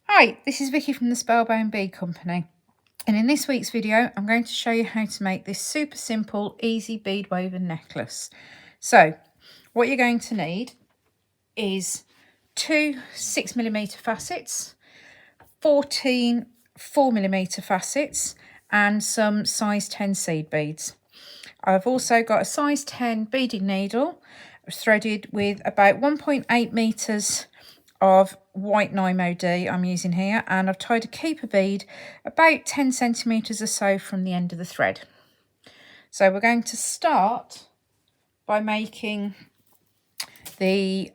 Hi, this is Vicky from the Spellbound Bead Company, and in this week's video I'm going to show you how to make this super simple easy bead woven necklace. So what you're going to need is two 6mm facets, 14 4mm facets and some size 10 seed beads. I've also got a size 10 beading needle threaded with about 1.8 meters of white Nymo D I'm using here, and I've tied a keeper bead about 10 centimeters or so from the end of the thread. So we're going to start by making the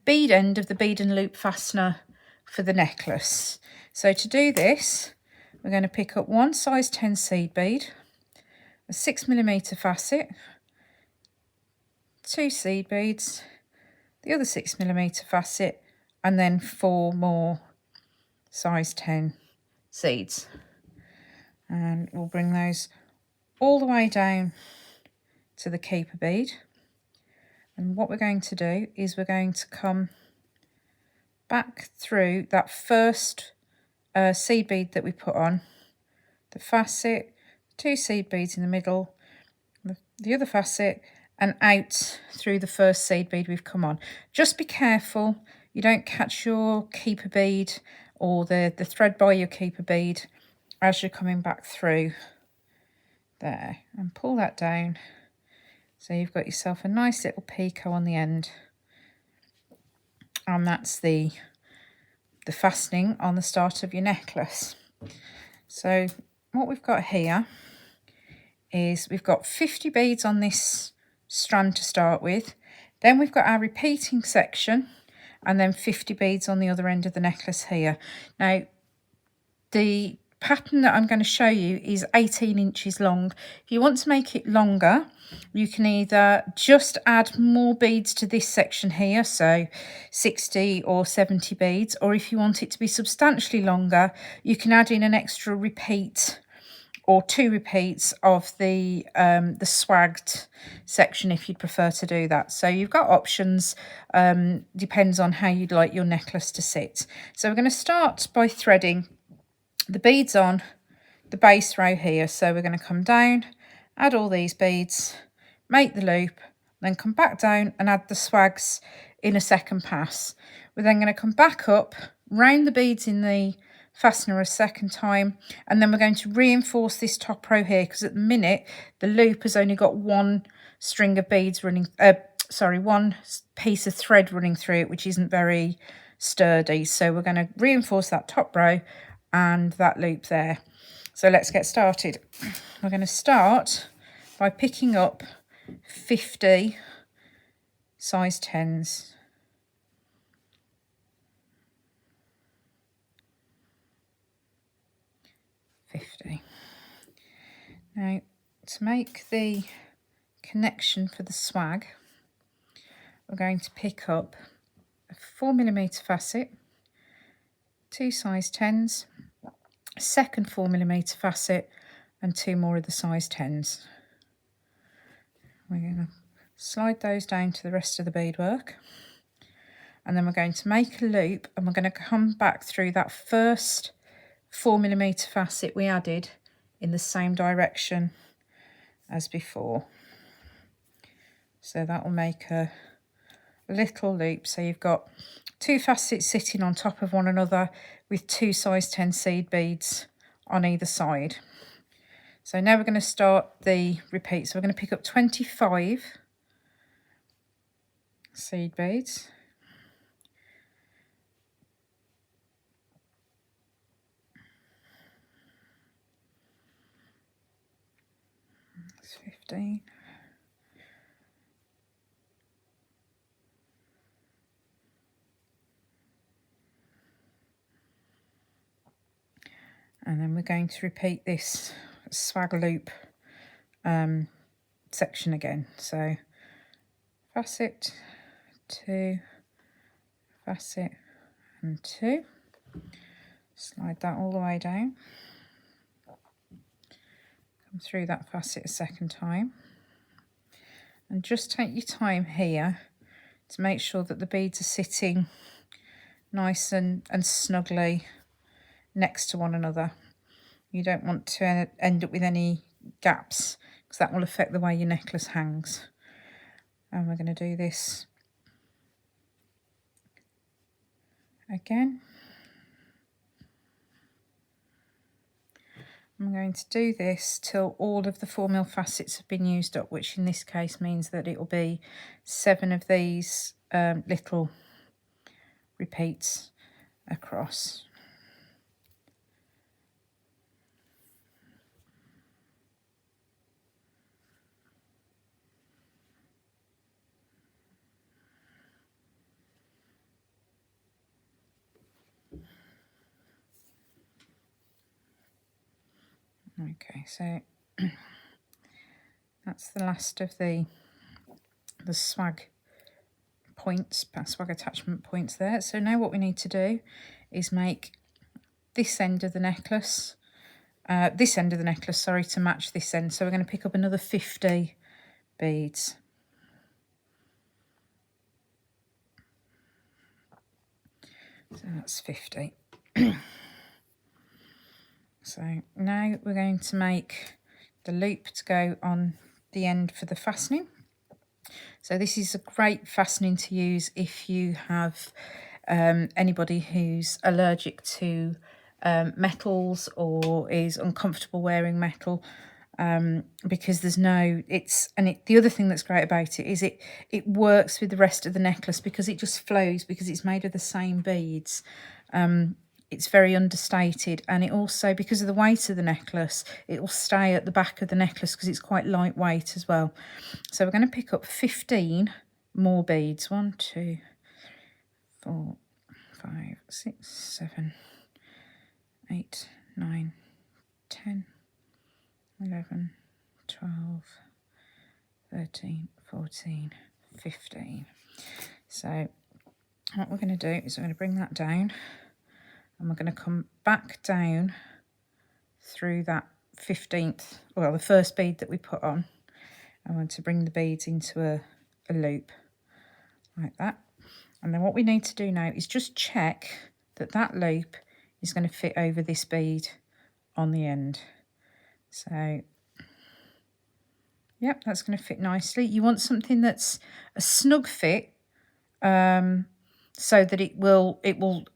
bead end of the bead and loop fastener for the necklace. So to do this, we're going to pick up one size 10 seed bead, a 6mm facet, two seed beads, the other 6mm facet, and then 4 more size 10 seeds. And we'll bring those all the way down to the keeper bead. And what we're going to do is we're going to come back through that first seed bead that we put on, the facet, 2 seed beads in the middle, the other facet, and out through the first seed bead we've come on. Just be careful you don't catch your keeper bead or the thread by your keeper bead as you're coming back through there, and pull that down so you've got yourself a nice little picot on the end, and that's the fastening on the start of your necklace. So what we've got here is we've got 50 beads on this strand to start with, then we've got our repeating section, and then 50 beads on the other end of the necklace here. Now the pattern that I'm going to show you is 18 inches long. If you want to make it longer, you can either just add more beads to this section here, so 60 or 70 beads, or if you want it to be substantially longer, you can add in an extra repeat or 2 repeats of the swagged section if you'd prefer to do that. So you've got options, depends on how you'd like your necklace to sit. So we're going to start by threading the beads on the base row here. So we're going to come down, add all these beads, make the loop, then come back down and add the swags in a second pass. We're then going to come back up, round the beads in the fastener a second time, and then we're going to reinforce this top row here, because at the minute the loop has only got one string of beads running, one piece of thread running through it, which isn't very sturdy. So we're going to reinforce that top row and that loop there. So let's get started. We're going to start by picking up 50 size 10s. Now, to make the connection for the swag, we're going to pick up a 4mm facet, 2 size 10s, a second 4mm facet, and 2 more of the size 10s. We're going to slide those down to the rest of the beadwork, and then we're going to make a loop, and we're going to come back through that first 4mm facet we added in the same direction as before. So that will make a little loop. So you've got 2 facets sitting on top of one another with 2 size 10 seed beads on either side. So now we're going to start the repeat. So we're going to pick up 25 seed beads. That's 15. And then we're going to repeat this swag loop section again. So facet, 2, facet, and 2. Slide that all the way down. Come through that facet a second time. And just take your time here to make sure that the beads are sitting nice and snugly next to one another. You don't want to end up with any gaps, because that will affect the way your necklace hangs. And we're going to do this again. I'm going to do this till all of the 4mm facets have been used up, which in this case means that it will be 7 of these little repeats across. Okay, so that's the last of the swag points, swag attachment points there. So now what we need to do is make this end of the necklace, sorry, to match this end. So we're going to pick up another 50 beads. So that's 50. So now we're going to make the loop to go on the end for the fastening. So this is a great fastening to use if you have anybody who's allergic to metals or is uncomfortable wearing metal, because there's no, the other thing that's great about it is it works with the rest of the necklace because it just flows, because it's made of the same beads. It's very understated, and it also, because of the weight of the necklace, it will stay at the back of the necklace because it's quite lightweight as well. So we're going to pick up 15 more beads. 1, 2, 4, 5, 6, 7, 8, 9, 10, 11, 12, 13, 14, 15. So what we're going to do is we're going to bring that down, and we're going to come back down through that 15th, well, the first bead that we put on. I want to bring the beads into a loop like that. And then what we need to do now is just check that that loop is going to fit over this bead on the end. So, yep, that's going to fit nicely. You want something that's a snug fit, so that it will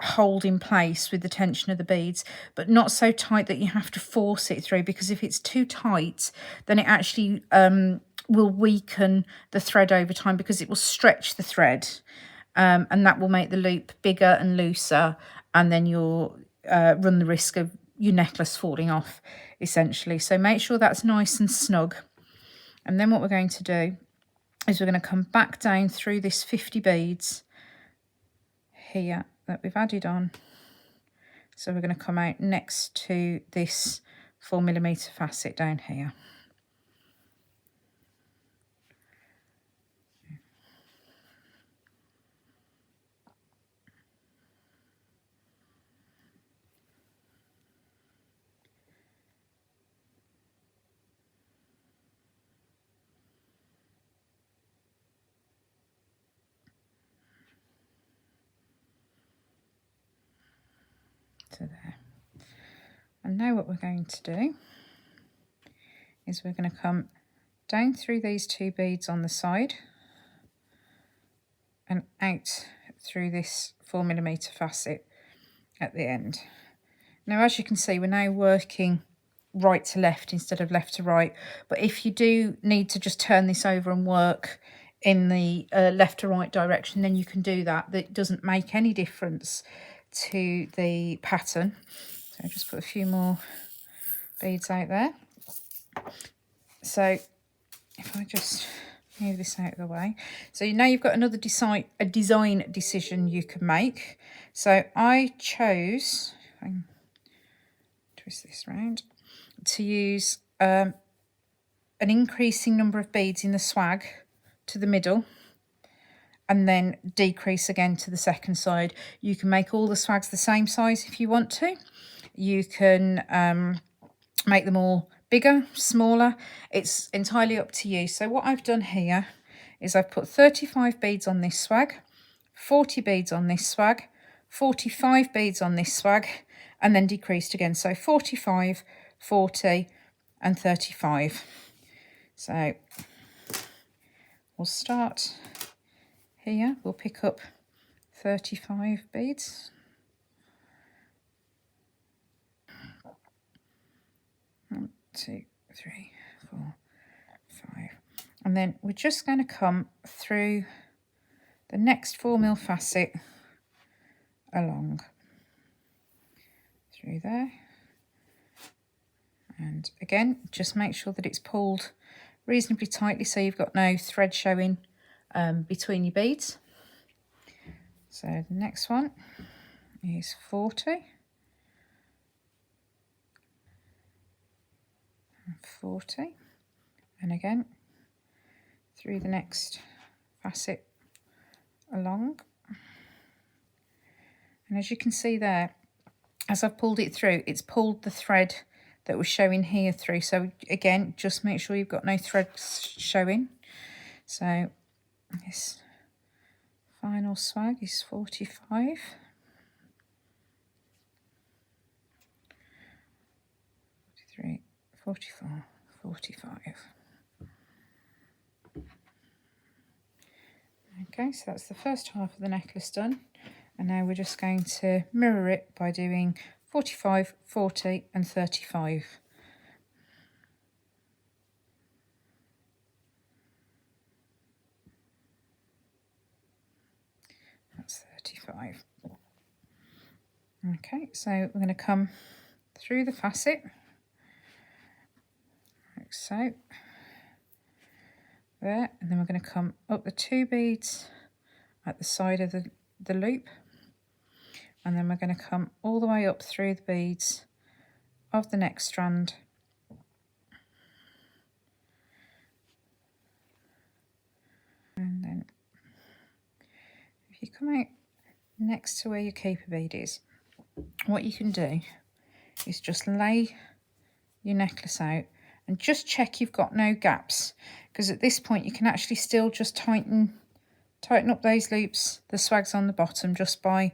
hold in place with the tension of the beads, but not so tight that you have to force it through, because if it's too tight, then it actually will weaken the thread over time, because it will stretch the thread, and that will make the loop bigger and looser, and then you'll run the risk of your necklace falling off, essentially. So make sure that's nice and snug. And then what we're going to do is we're going to come back down through this 50 beads here that we've added on. So we're going to come out next to this 4mm facet down here. To there. And now what we're going to do is we're going to come down through these 2 beads on the side and out through this 4mm facet at the end. Now, as you can see, we're now working right to left instead of left to right, but if you do need to just turn this over and work in the left to right direction, then you can do that. That doesn't make any difference to the pattern. So I'll just put a few more beads out there. So if I just move this out of the way. So now you've got another design decision you can make. So I chose, if I can twist this round, to use an increasing number of beads in the swag to the middle, and then decrease again to the second side. You can make all the swags the same size if you want to. You can make them all bigger, smaller. It's entirely up to you. So what I've done here is I've put 35 beads on this swag, 40 beads on this swag, 45 beads on this swag and then decreased again. So 45, 40 and 35. So we'll start here. We'll pick up 35 beads. 1, 2, 3, 4, 5. And then we're just going to come through the next 4mm facet along through there, and again just make sure that it's pulled reasonably tightly so you've got no thread showing between your beads. So the next one is 40 and 40, and again through the next facet along. And as you can see there, as I've pulled it through, it's pulled the thread that was showing here through. So again, just make sure you've got no threads showing. So this final swag is 45. 43, 44, 45. Okay, so that's the first half of the necklace done. And now we're just going to mirror it by doing 45, 40 and 35. That's 35. Okay, so we're going to come through the facet, like so, there, and then we're going to come up the 2 beads at the side of the loop, and then we're going to come all the way up through the beads of the next strand, and then if you come out next to where your keeper bead is, what you can do is just lay your necklace out and just check you've got no gaps, because at this point you can actually still just tighten up those loops, the swags on the bottom, just by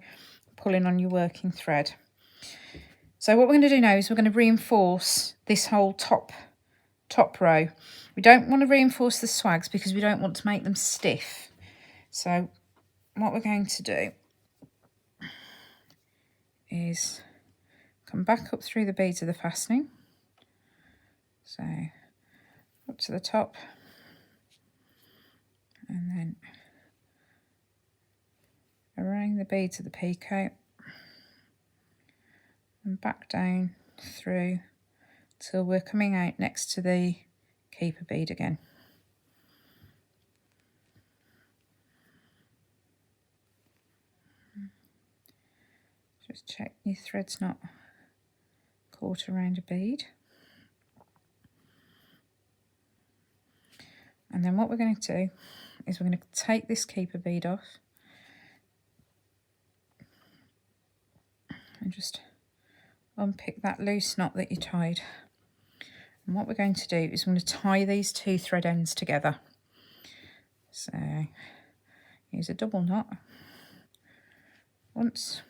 pulling on your working thread. So what we're going to do now is we're going to reinforce this whole top row. We don't want to reinforce the swags because we don't want to make them stiff. So what we're going to do is come back up through the beads of the fastening, so up to the top, and then around the beads of the picot and back down through till we're coming out next to the keeper bead again. Just check your thread's not caught around a bead. And then what we're going to do is we're going to take this keeper bead off and just unpick that loose knot that you tied. And what we're going to do is we're going to tie these 2 thread ends together. So use a double knot once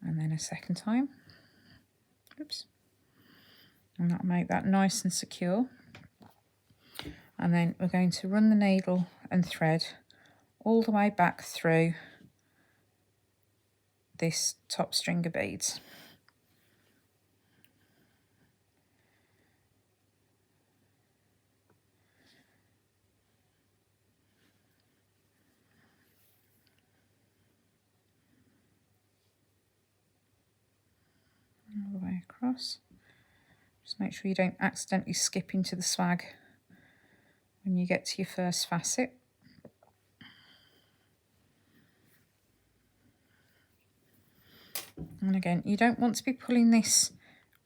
and then a second time. Oops. And that'll make that nice and secure. And then we're going to run the needle and thread all the way back through this top string of beads. All the way across. Just make sure you don't accidentally skip into the swag when you get to your first facet. And again, you don't want to be pulling this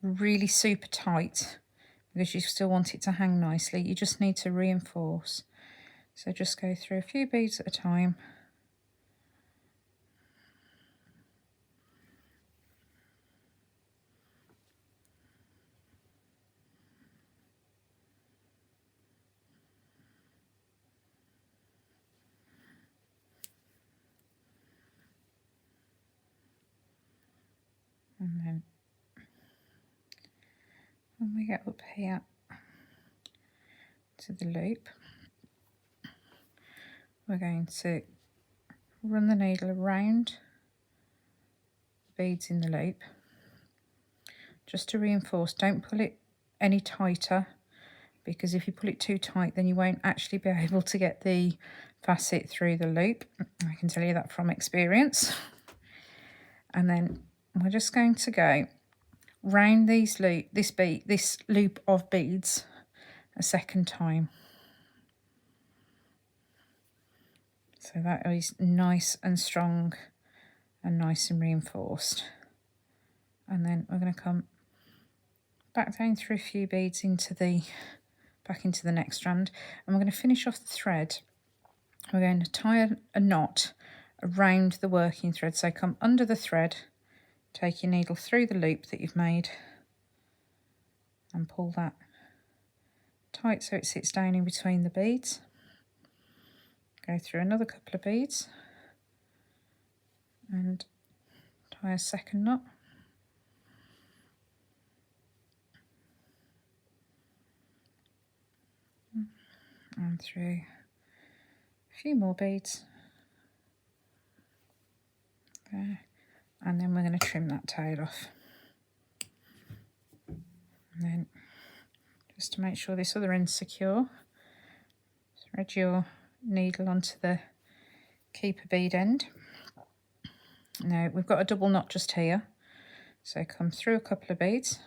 really super tight because you still want it to hang nicely. You just need to reinforce. So just go through a few beads at a time. And then when we get up here to the loop, we're going to run the needle around the beads in the loop just to reinforce. Don't pull it any tighter, because if you pull it too tight then you won't actually be able to get the facet through the loop. I can tell you that from experience. And then we're just going to go round this loop of beads a second time. So that is nice and strong and nice and reinforced. And then we're going to come back down through a few beads back into the next strand, and we're going to finish off the thread. We're going to tie a knot around the working thread. So come under the thread, take your needle through the loop that you've made and pull that tight so it sits down in between the beads. Go through another couple of beads and tie a second knot. And through a few more beads there, and then we're going to trim that tail off. And then just to make sure this other end's secure, thread your needle onto the keeper bead end. Now we've got a double knot just here, so come through a couple of beads,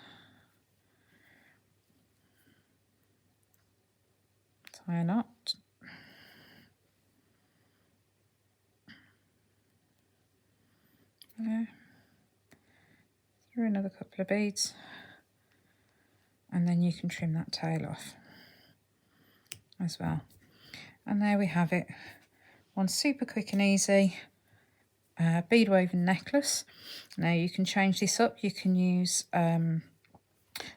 tie a knot, there, through another couple of beads, and then you can trim that tail off as well. And there we have it, one super quick and easy bead woven necklace. Now you can change this up. You can use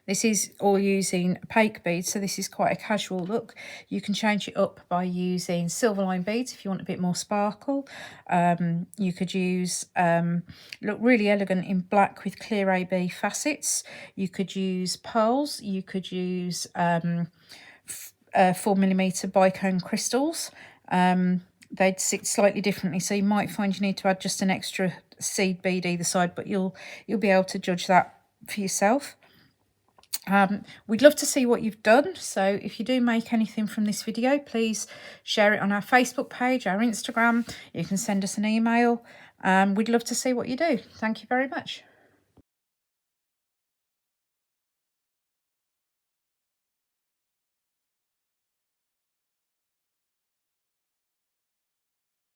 this is all using opaque beads, so this is quite a casual look. You can change it up by using silver line beads if you want a bit more sparkle. You could use look really elegant in black with clear AB facets. You could use pearls. You could use 4mm bicone crystals. They'd sit slightly differently, so you might find you need to add just an extra seed bead either side, but you'll be able to judge that for yourself. We'd love to see what you've done, so if you do make anything from this video, please share it on our Facebook page, our Instagram. You can send us an email. We'd love to see what you do. Thank you very much.